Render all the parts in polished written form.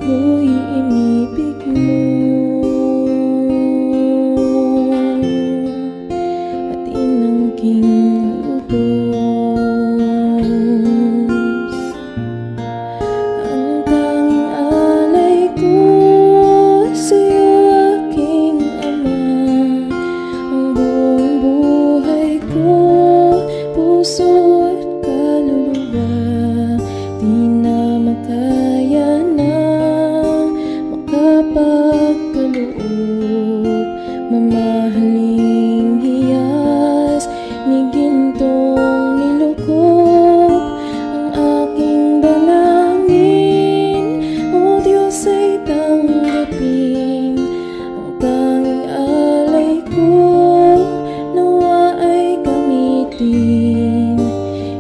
ako'y inibig mo at inangking lubos. Ang tanging alay ko sa'yo, aking ama. Ang buong buhay ko, puso at kaluluwa, di na makaya na makapagkaloob. Mamahaling hiyas ni gintong nilukop ang aking dalangin. O Diyos ay tanggapin ang tanging alay ko, nawa ay gamitin.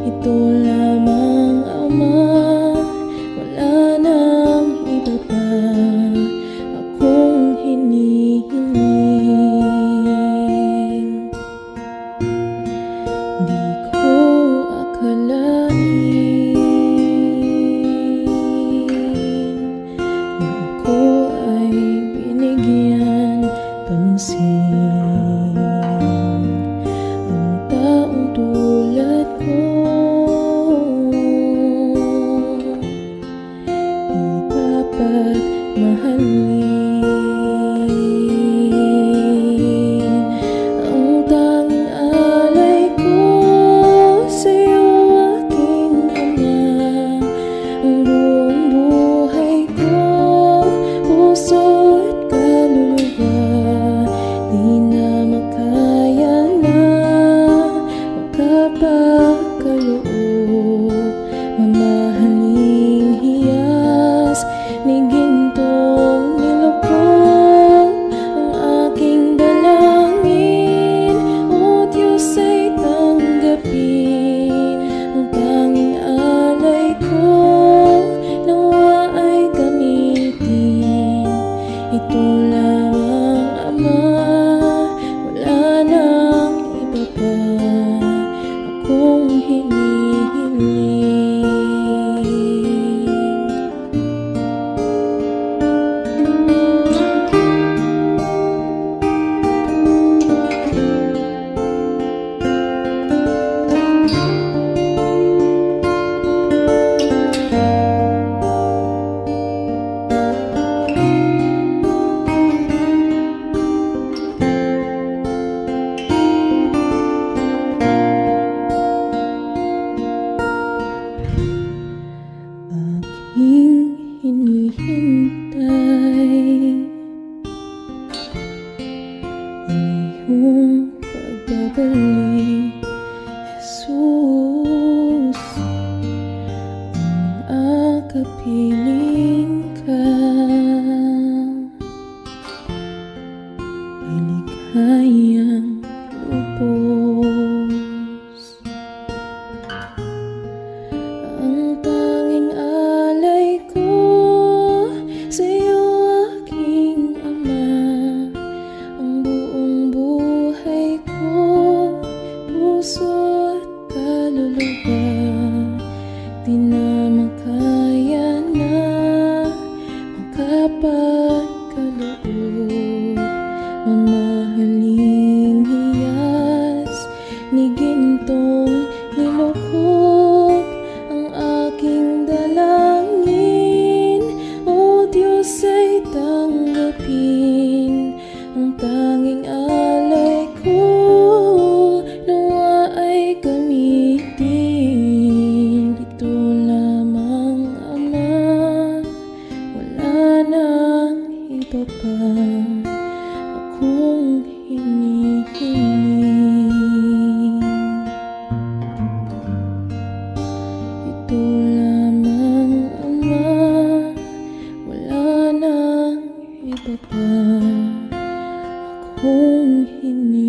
Ito lamang, Ama, wala nang iba pa akong hinihiling. Di ko akalain na ako ay binigyan pansin. Ang taong tulad ko di dapat mahalin. Ang tanging alay ko sa'yo, aking ama. Ang buong buhay ko, puso at kaluluwa, di na makaya na makapagkaloob. Mamahaling hiyas ni gintong nilukop ang aking dalangin. O Diyos ay tanggapin ang tanging alay ko, nawa ay gamitin. Ito lamang, Ama, wala nang iba pa akong hinihiling. Aking hinihintay ang iyong pagbabalik, Jesus. Ang akapiling ka ay lighayang lubos. Ang tanging alay ko sa'yo, aking ama. Ang buong buhay ko, puso at kaluluwa, di na makaya na makapagkaloob. Mamahaling hiyas ni gintong nilukop ang aking dalangin. O Diyos ay tanggapin ang tanging alay ko, nawa ay gamitin. Ito lamang, Ama, wala nang iba pa akong hinihiling. Ito lamang, Ama, wala nang iba pa akong hinihiling.